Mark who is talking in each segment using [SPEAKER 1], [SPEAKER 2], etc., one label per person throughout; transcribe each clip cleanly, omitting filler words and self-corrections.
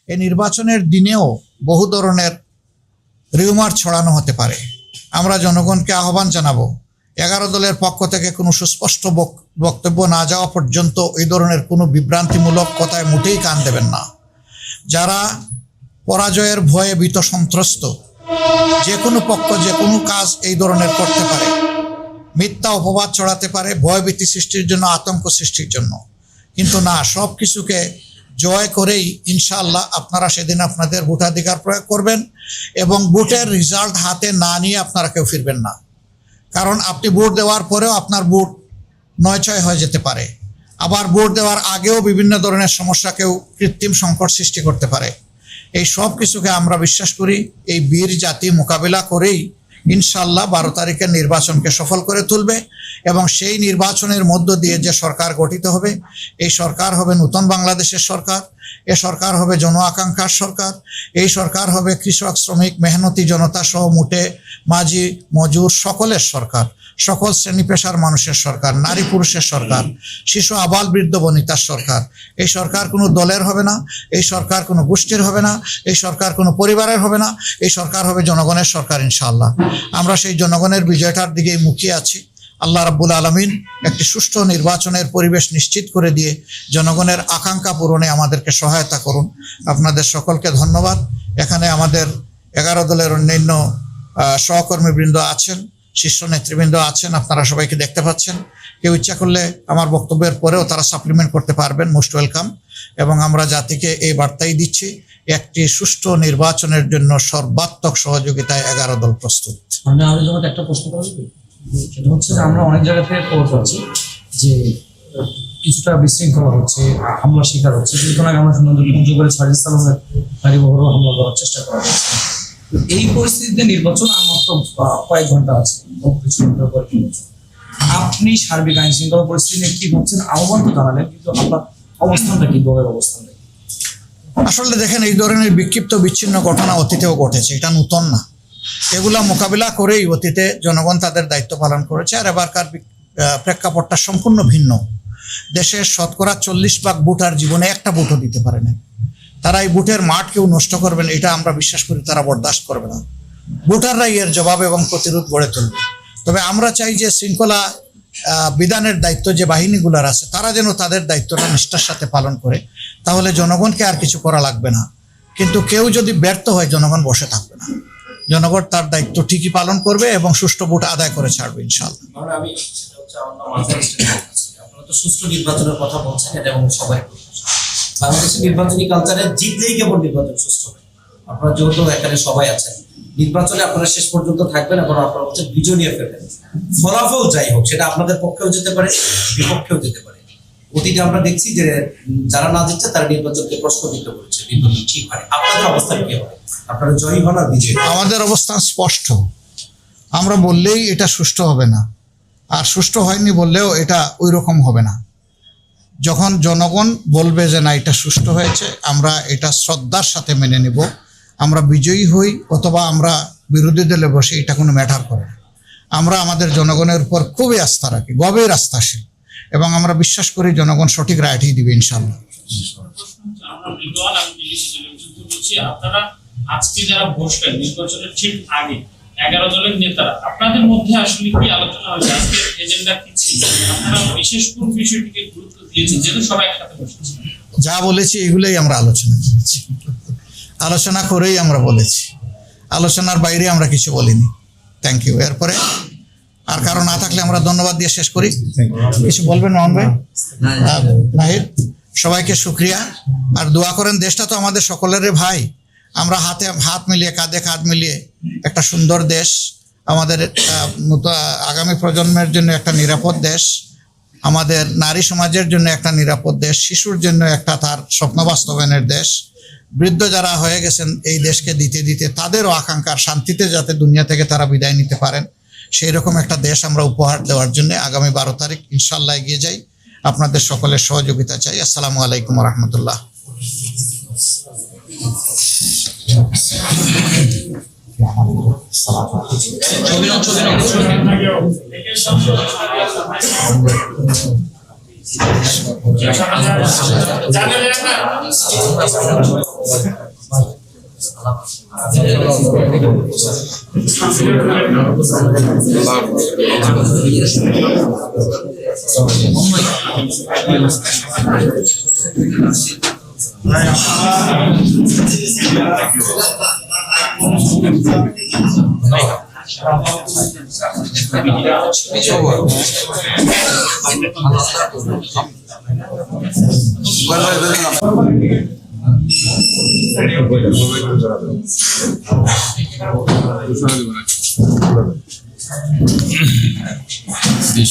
[SPEAKER 1] এই নির্বাচনের দিনেও বহু ধরনের রিউমার ছড়ানো হতে পারে। আমরা জনগণকে আহ্বান জানাবো, 11 দলের পক্ষ থেকে কোনো সুস্পষ্ট বক্তব্য না যাওয়া পর্যন্ত এই ধরনের কোনো বিভ্রান্তিমূলক কথায় মোটেই কান দেবেন না। যারা পরাজয়ের ভয়ে ভীত সন্ত্রস্ত, যে কোনো পক্ষ যে কোনো কাজ এই ধরনের করতে পারে, মিথ্যা অপবাদ ছড়াতে পারে ভয়ভীতি সৃষ্টির জন্য, আতঙ্ক সৃষ্টির জন্য। কিন্তু না, সব কিছুকে জয় করেই ইনশাআল্লাহ আপনারা সেদিন আপনাদের ভোটাধিকার প্রয়োগ করবেন এবং ভোটের রেজাল্ট হাতে না নিয়ে আপনারা কেউ ফিরবেন না। কারণ আপনি ভোট দেওয়ার পরেও আপনার ভোট নয়ছয় হয়ে যেতে পারে। আবার ভোট দেওয়ার আগেও বিভিন্ন ধরনের সমস্যা কেউ কৃত্রিম সংকট সৃষ্টি করতে পারে। এই সব কিছুকে আমরা বিশ্বাস করি এই বীর জাতি মোকাবিলা করেই ইনশাআল্লাহ 12 তারিখের নির্বাচনকে সফল করে তুলবে এবং সেই নির্বাচনের মধ্য দিয়ে যে সরকার গঠিত হবে, এই সরকার হবে নতুন বাংলাদেশের সরকার, এ সরকার হবে জন আকাঙ্ক্ষার সরকার, এই সরকার হবে কৃষক, শ্রমিক, মেহনতি জনতা সহ মুটে মাঝি মজুর সকলের সরকার, সকল শ্রেণী পেশার মানুষের সরকার, নারী পুরুষের সরকার, শিশু আবাল বৃদ্ধ বনিতার সরকার। এই সরকার কোনো দলের হবে না, এই সরকার কোনো গোষ্ঠীর হবে না, এই সরকার কোনো পরিবারের হবে না, এই সরকার হবে জনগণের সরকার ইনশাআল্লাহ। আমরা সেই জনগণের বিজয়টার দিকেই মুখিয়ে আছি। আল্লাহ রাব্বুল আলামিন একটি সুষ্ঠু নির্বাচনের পরিবেশ নিশ্চিত করে দিয়ে জনগণের আকাঙ্ক্ষা পূরণে আমাদেরকে সহায়তা করুন। আপনাদের সকলকে ধন্যবাদ। এখানে আমাদের 11 দলের অন্যান্য সহকর্মীবৃন্দ আছেন, শীর্ষ নেতৃবৃন্দ আছেন, আপনারা সবাইকে দেখতে পাচ্ছেন। কেউ ইচ্ছা করলে আমার বক্তব্যের পরেও তারা সাপ্লিমেন্ট করতে পারবেন, মোস্ট ওয়েলকাম। এবং আমরা জাতিকে এই বার্তাই দিচ্ছি, একটি সুষ্ঠু নির্বাচনের জন্য সর্বাত্মক সহযোগিতায় 11 দল প্রস্তুত।
[SPEAKER 2] একটা প্রশ্ন করা যাবে, সেটা হচ্ছে যে আমরা অনেক জায়গা থেকে খবর পাচ্ছি যে কিছুটা বিশৃঙ্খলা হচ্ছে, হামলার শিকার হচ্ছে। কিছুক্ষণ আগে আমরা শুনলাম যে পঞ্চগড়ে সার্জিস আলমের গাড়ি বহরও হামলা করার চেষ্টা করা হচ্ছে। এই পরিস্থিতিতে নির্বাচন আর মাত্র কয়েক ঘন্টা আছে, আপনি সার্বিক আইন শৃঙ্খলা পরিস্থিতি নিয়ে কি ভাবছেন? আহ্বান তো জানালেন, কিন্তু আপনার অবস্থানটা কি, দলের অবস্থানটা?
[SPEAKER 1] আসলে দেখেন, এই ধরনের বিক্ষিপ্ত বিচ্ছিন্ন ঘটনা অতীতেও ঘটেছে, এটা নতুন না। এগুলা মোকাবিলা করেই অতীতে জনগণ তাদের দায়িত্ব পালন করেছে। আর এবারকার প্রেক্ষাপটটা সম্পূর্ণ ভিন্ন। দেশের শতকরা 40% ভোটার জীবনে একটা ভোটও দিতে পারে না। তারা এই ভোটের মাঠ কেউ নষ্ট করবেন এটা আমরা বিশ্বাস করি, তারা বরদাস্ত করবে না। ভোটাররাই এর জবাব এবং প্রতিরোধ গড়ে তুলবে। তবে আমরা চাই যে শৃঙ্খলা বিধানের দায়িত্ব যে বাহিনীগুলোর আছে তারা যেন তাদের দায়িত্বটা নিষ্ঠার সাথে পালন করে, তাহলে জনগণকে আর কিছু করা লাগবে না। কিন্তু কেউ যদি ব্যর্থ হয়, জনগণ বসে থাকবে না, জনগণ তার দায়িত্ব ঠিকই পালন করবে এবং সুষ্ঠু ভোট আদায় করে ছাড়বে ইনশাআল্লাহ।
[SPEAKER 3] আপনারা তো সুষ্ঠু নির্বাচনের কথা বলছেন, এটা এবং সবাই বাংলাদেশের নির্বাচনী কালচারে জিতলেই কেবল নির্বাচন সুষ্ঠু হয়। আপনারা যেহেতু এখানে সবাই আছেন, নির্বাচনে আপনারা শেষ পর্যন্ত থাকবেন এবং আপনারা হচ্ছে বিজয় নিয়ে ফেলবেন। ফলাফল যাই হোক, সেটা আপনাদের পক্ষেও যেতে পারে, বিপক্ষেও যেতে পারে। অতীতে আমরা দেখছি যে যারা না জিতছে তারা নির্বাচনকে প্রশ্নবিদ্ধ করেছে, নির্বাচন ঠিক হয়। আপনাদের অবস্থান কি হবে? আপনারা জয়ী হন আর বিজয়ী?
[SPEAKER 1] আমাদের অবস্থান স্পষ্ট। আমরা বললেই এটা সুষ্ঠু হবে না, আর সুষ্ঠু হয়নি বললেও এটা ওই রকম হবে না। যখন জনগণ বলবে যে না এটা সুষ্ঠু হয়েছে, আমরা এটা শ্রদ্ধার সাথে মেনে নেব। আমরা বিজয়ী হই অথবা আমরা বিরোধী দলে বসে, এটা কোনো ম্যাটার করে না। আমরা আমাদের জনগণের উপর খুবই আস্থা রাখি, গভীর আস্থাশীল, এবং আমরা বিশ্বাস করি জনগণ সঠিক রায়টাই দিবে ইনশাআল্লাহ।
[SPEAKER 4] আপনারা আজকে যারা বসবেন নির্বাচনের ঠিক আগে 11 দলের নেতারা, আপনাদের মধ্যে আসলে কি আলোচনা হয়েছে? আজকের এজেন্ডা কি ছিল? আপনারা বিশেষ কোন বিষয়টিকে গুরুত্ব দিয়েছেন, যেহেতু সবাই একসাথে বসেছে?
[SPEAKER 1] যা বলেছি এগুলোই আমরা আলোচনা করেছি, আলোচনা করেই আমরা বলেছি, আলোচনার বাইরে আমরা কিছু বলিনি। Thank you. এরপরে আর কারো না থাকলে আমরা ধন্যবাদ দিয়ে শেষ করি। কিছু বলবেন মোহন ভাই? নাহিদ, সবাইকে শুক্রিয়া। আর দোয়া করেন, দেশটা তো আমাদের সকলেরই ভাই। আমরা হাতে হাত মিলিয়ে, কাঁধে কাঁধ মিলিয়ে একটা সুন্দর দেশ, আমাদের আগামী প্রজন্মের জন্য একটা নিরাপদ দেশ, আমাদের নারী সমাজের জন্য একটা নিরাপদ দেশ, শিশুর জন্য একটা তার স্বপ্ন বাস্তবায়নের দেশ, বৃদ্ধ যারা হয়ে গেছেন এই দেশকে দিতে দিতে তাদেরও আকাঙ্ক্ষার শান্তিতে যাতে দুনিয়া থেকে তারা বিদায় নিতে পারেন, সেই রকম একটা দেশ আমরা উপহার দেওয়ার জন্য আগামী 12 তারিখ ইনশাআল্লাহ এগিয়ে যাই। আপনাদের সকলের সহযোগিতা চাই। আসসালামু আলাইকুম ওয়া রাহমাতুল্লাহ।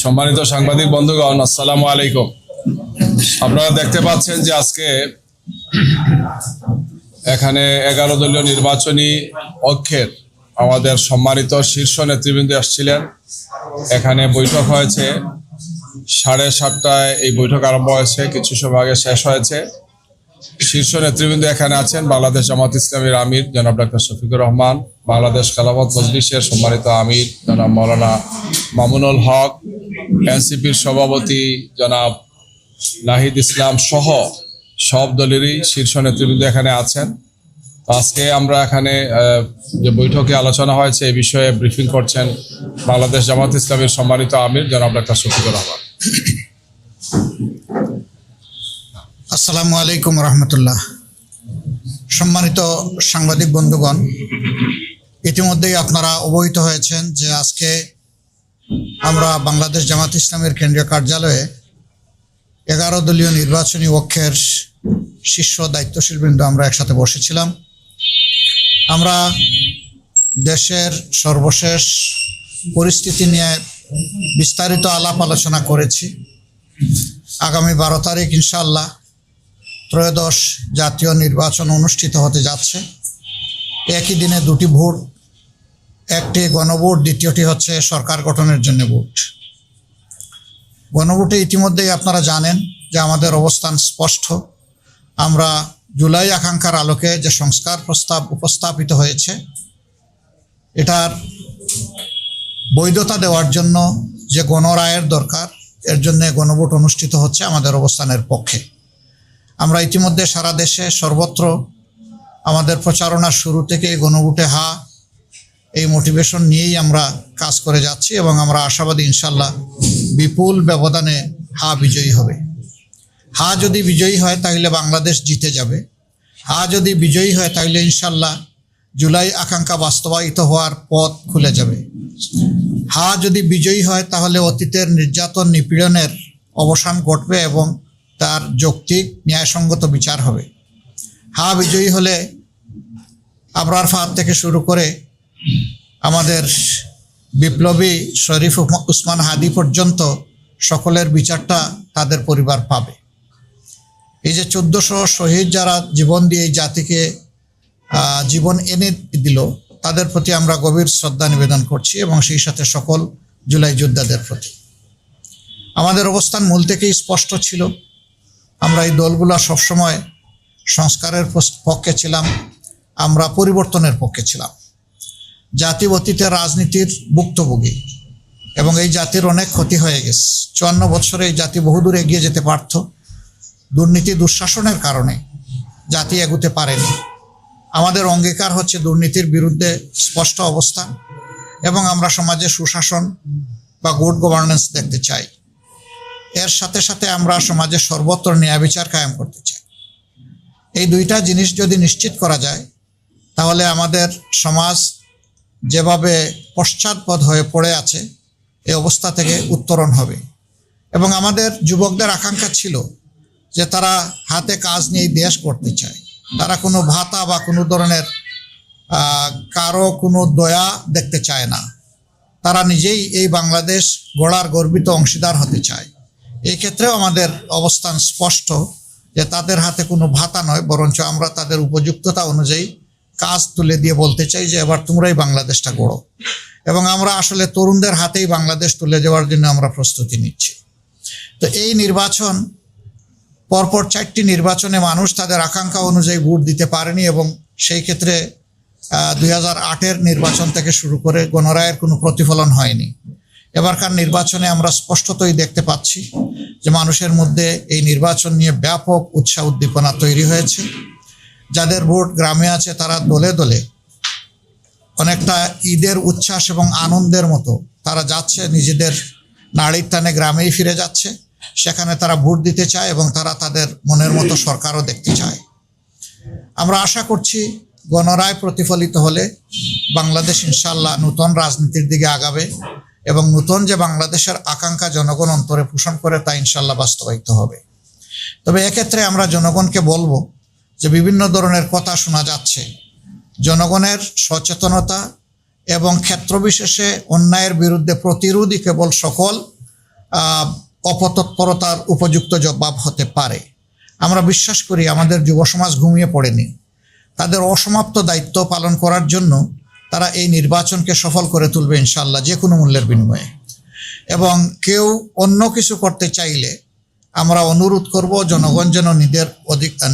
[SPEAKER 5] সম্মানিত সাংবাদিক বন্ধুগণ, আসসালামু আলাইকুম। আপনারা দেখতে পাচ্ছেন যে আজকে এখানে 11 দলীয় নির্বাচনী ঐক্যের আমাদের সম্মানিত শীর্ষ নেতৃবৃন্দ আসছিলেন। এখানে বৈঠক হয়েছে 7:30টায় এই বৈঠক আরম্ভ হয়েছে, কিছু সময় আগে শেষ হয়েছে। শীর্ষ নেতৃবৃন্দ এখানে আছেন বাংলাদেশ জামাত ইসলামীর আমির জনাব ডক্টর শফিকুর রহমান, বাংলাদেশ খেলাফত মজলিসের সম্মানিত আমির জনাব মৌলানা মামুনুল হক, এনসিপির সভাপতি জনাব নাহিদ ইসলাম সহ সব দলেরই শীর্ষ নেতৃবৃন্দ এখানে আছেন। আজকে আমরা এখানে যে বৈঠকে আলোচনা হয়েছে এই বিষয়ে ব্রিফিং করছেন বাংলাদেশ জামাত ইসলামীর সম্মানিত আমির জনাব ডক্টর শফিকুর রহমান।
[SPEAKER 1] আসসালামু আলাইকুম রহমতুল্লাহ। সম্মানিত সাংবাদিক বন্ধুগণ, ইতিমধ্যেই আপনারা অবহিত হয়েছেন যে আজকে আমরা বাংলাদেশ জামাত ইসলামের কেন্দ্রীয় কার্যালয়ে 11 দলীয় নির্বাচনী ঐক্যের শীর্ষ দায়িত্বশীল বৃন্দ আমরা একসাথে বসেছিলাম। আমরা দেশের সর্বশেষ পরিস্থিতি নিয়ে বিস্তারিত আলাপ আলোচনা করেছি। আগামী 12 তারিখ ইনশাআল্লাহ ত্রয়োদশ জাতীয় নির্বাচন অনুষ্ঠিত হতে যাচ্ছে। একই দিনে দুটি ভোট, একটি গণভোট, দ্বিতীয়টি হচ্ছে সরকার গঠনের জন্য ভোট। গণভোটে ইতিমধ্যেই আপনারা জানেন যে আমাদের অবস্থান স্পষ্ট। আমরা জুলাই আকাঙ্ক্ষার আলোকে যে সংস্কার প্রস্তাব উপস্থাপিত হয়েছে এটার বৈধতা দেওয়ার জন্য যে গণরায়ের দরকার, এর জন্য গণভোট অনুষ্ঠিত হচ্ছে আমাদের অবস্থানের পক্ষে। আমরা ইতিমধ্যে সারা দেশে সর্বত্র আমাদের প্রচারণার শুরু থেকে গণভোটে হা এই মোটিভেশন নিয়েই আমরা কাজ করে যাচ্ছি এবং আমরা আশাবাদী ইনশাল্লাহ বিপুল ব্যবধানে হা বিজয়ী হবে। হা যদি বিজয়ী হয় তাহলে বাংলাদেশ জিতে যাবে। হা যদি বিজয়ী হয় তাহলে ইনশাল্লাহ জুলাই আকাঙ্ক্ষা বাস্তবায়িত হওয়ার পথ খুলে যাবে। হা যদি বিজয়ী হয় তাহলে অতীতের নির্যাতন নিপীড়নের অবসান ঘটবে এবং তার যৌক্তিক ন্যায়সঙ্গত বিচার হবে। হা বিজয়ী হলে আবরার ফাহাদ থেকে শুরু করে আমাদের বিপ্লবী শরীফ উসমান হাদি পর্যন্ত সকলের বিচারটা তাদের পরিবার পাবে। এই যে 1400 শহীদ যারা জীবন দিয়ে এই জাতিকে জীবন এনে দিল, তাদের প্রতি আমরা গভীর শ্রদ্ধা নিবেদন করছি এবং সেই সাথে সকল জুলাই যোদ্ধাদের প্রতি। আমাদের অবস্থান মূল থেকেই স্পষ্ট ছিল। আমরা এই দলগুলা সবসময় সংস্কারের পক্ষে ছিলাম, আমরা পরিবর্তনের পক্ষে ছিলাম। জাতি অতীতের রাজনীতির ভুক্তভোগী এবং এই জাতির অনেক ক্ষতি হয়ে গেছে। 54 বছরে এই জাতি বহুদূর এগিয়ে যেতে পারত। দুর্নীতি দুঃশাসনের কারণে জাতি এগুতে পারেনি। আমাদের অঙ্গীকার হচ্ছে দুর্নীতির বিরুদ্ধে স্পষ্ট অবস্থান এবং আমরা সমাজে সুশাসন বা গুড গভর্নেন্স দেখতে চাই। এর সাথে সাথে আমরা সমাজে সর্বত্র ন্যায় বিচার কায়েম করতে চাই। এই দুইটা জিনিস যদি নিশ্চিত করা যায় তাহলে আমাদের সমাজ যেভাবে পশ্চাৎপদ হয়ে পড়ে আছে এই অবস্থা থেকে উত্তরণ হবে। এবং আমাদের যুবকদের আকাঙ্ক্ষা ছিল যে তারা হাতে কাজ নিয়ে দেশ করতে চায়। তারা কোনো ভাতা বা কোনো ধরনের কারো কোনো দয়া দেখতে চায় না। তারা নিজেই এই বাংলাদেশ গড়ার গর্বিত অংশীদার হতে চায়। এই ক্ষেত্রেও আমাদের অবস্থান স্পষ্ট যে তাদের হাতে কোনো ভাতা নয়, বরঞ্চ আমরা তাদের উপযুক্ততা অনুযায়ী কাজ তুলে দিয়ে বলতে চাই যে এবার তোমরাই বাংলাদেশটা গড়ো। এবং আমরা আসলে তরুণদের হাতেই বাংলাদেশ তুলে যাওয়ার জন্য আমরা প্রস্তুতি নিচ্ছি। তো এই নির্বাচন, পরপর 4টি নির্বাচনে মানুষ তাদের আকাঙ্ক্ষা অনুযায়ী ভোট দিতে পারেনি এবং সেই ক্ষেত্রে 2008-এর নির্বাচন থেকে শুরু করে গণরায়ের কোনো প্রতিফলন হয়নি। এবারকার নির্বাচনে আমরা স্পষ্টতই দেখতে পাচ্ছি যে মানুষের মধ্যে এই নির্বাচন নিয়ে ব্যাপক উৎসাহ উদ্দীপনা তৈরি হয়েছে। যাদের ভোট গ্রামে আছে তারা দলে দলে অনেকটা ঈদের উচ্ছ্বাস এবং আনন্দের মতো তারা যাচ্ছে, নিজেদের নাড়ির টানে গ্রামেই ফিরে যাচ্ছে। সেখানে তারা ভোট দিতে চায় এবং তারা তাদের মনের মতো সরকারও দেখতে চায়। আমরা আশা করছি গণরায় প্রতিফলিত হলে বাংলাদেশ ইনশাল্লাহ নতুন রাজনীতির দিকে আগাবে এবং নতুন যে বাংলাদেশের আকাঙ্ক্ষা জনগণ অন্তরে পোষণ করে তা ইনশাল্লাহ বাস্তবায়িত হবে। তবে এক্ষেত্রে আমরা জনগণকে বলবো যে বিভিন্ন ধরনের কথা শোনা যাচ্ছে। জনগণের সচেতনতা এবং ক্ষেত্রবিশেষে অন্যায়ের বিরুদ্ধে প্রতিরোধই কেবল সকল অপতৎপরতার উপযুক্ত জবাব হতে পারে। আমরা বিশ্বাস করি আমাদের যুব সমাজ ঘুমিয়ে পড়েনি। তাদের অসমাপ্ত দায়িত্ব পালন করার জন্য তারা এই নির্বাচনকে সফল করে তুলবে ইনশাআল্লাহ যে কোনো মূল্যের বিনিময়ে। এবং কেউ অন্য কিছু করতে চাইলে আমরা অনুরোধ করব জনগণ যেন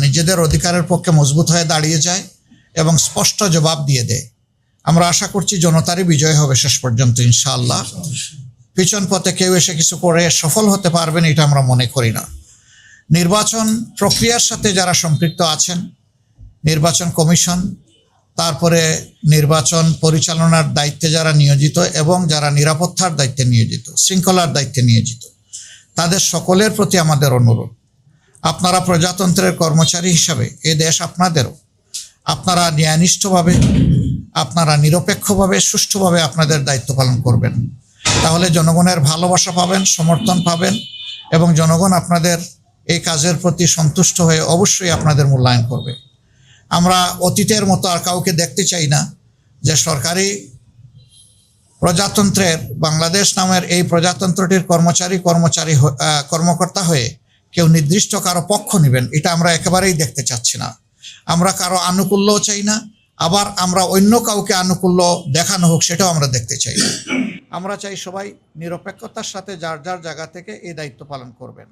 [SPEAKER 1] নিজেদের অধিকারের পক্ষে মজবুত হয়ে দাঁড়িয়ে যায় এবং স্পষ্ট জবাব দিয়ে দেয়। আমরা আশা করছি জনতারই বিজয় হবে শেষ পর্যন্ত ইনশাআল্লাহ। পিছন পথে কেউ এসে কিছু করে সফল হতে পারবেন এটা আমরা মনে করি না। নির্বাচন প্রক্রিয়ার সাথে যারা সম্পৃক্ত আছেন, নির্বাচন কমিশন, তারপরে নির্বাচন পরিচালনার দায়িত্বে যারা নিয়োজিত এবং যারা নিরাপত্তার দায়িত্বে নিয়োজিত, শৃঙ্খলার দায়িত্বে নিয়োজিত, তাদের সকলের প্রতি আমাদের অনুরোধ, আপনারা প্রজাতন্ত্রের কর্মচারী হিসাবে এ দেশ আপনাদেরও। আপনারা ন্যায়নিষ্ঠভাবে, আপনারা নিরপেক্ষভাবে, সুষ্ঠুভাবে আপনাদের দায়িত্ব পালন করবেন। তাহলে জনগণের ভালোবাসা পাবেন, সমর্থন পাবেন এবং জনগণ আপনাদের এই কাজের প্রতি সন্তুষ্ট হয়ে অবশ্যই আপনাদের মূল্যায়ন করবে। আমরা অতীতের মতো আর কাউকে দেখতে চাই না যে সরকারি প্রজাতন্ত্রের বাংলাদেশ নামের এই প্রজাতন্ত্রটির কর্মকর্তা হয়ে কেউ নির্দিষ্ট কারো পক্ষ নেবেন, এটা আমরা একেবারেই দেখতে চাচ্ছি না। আমরা কারো আনুকূল্যও চাই না, আবার আমরা অন্য কাউকে আনুকূল্য দেখানো হোক সেটাও আমরা দেখতে চাই না। আমরা চাই সবাই নিরপেক্ষতার সাথে যার যার জায়গা থেকে এই দায়িত্ব পালন করবেন।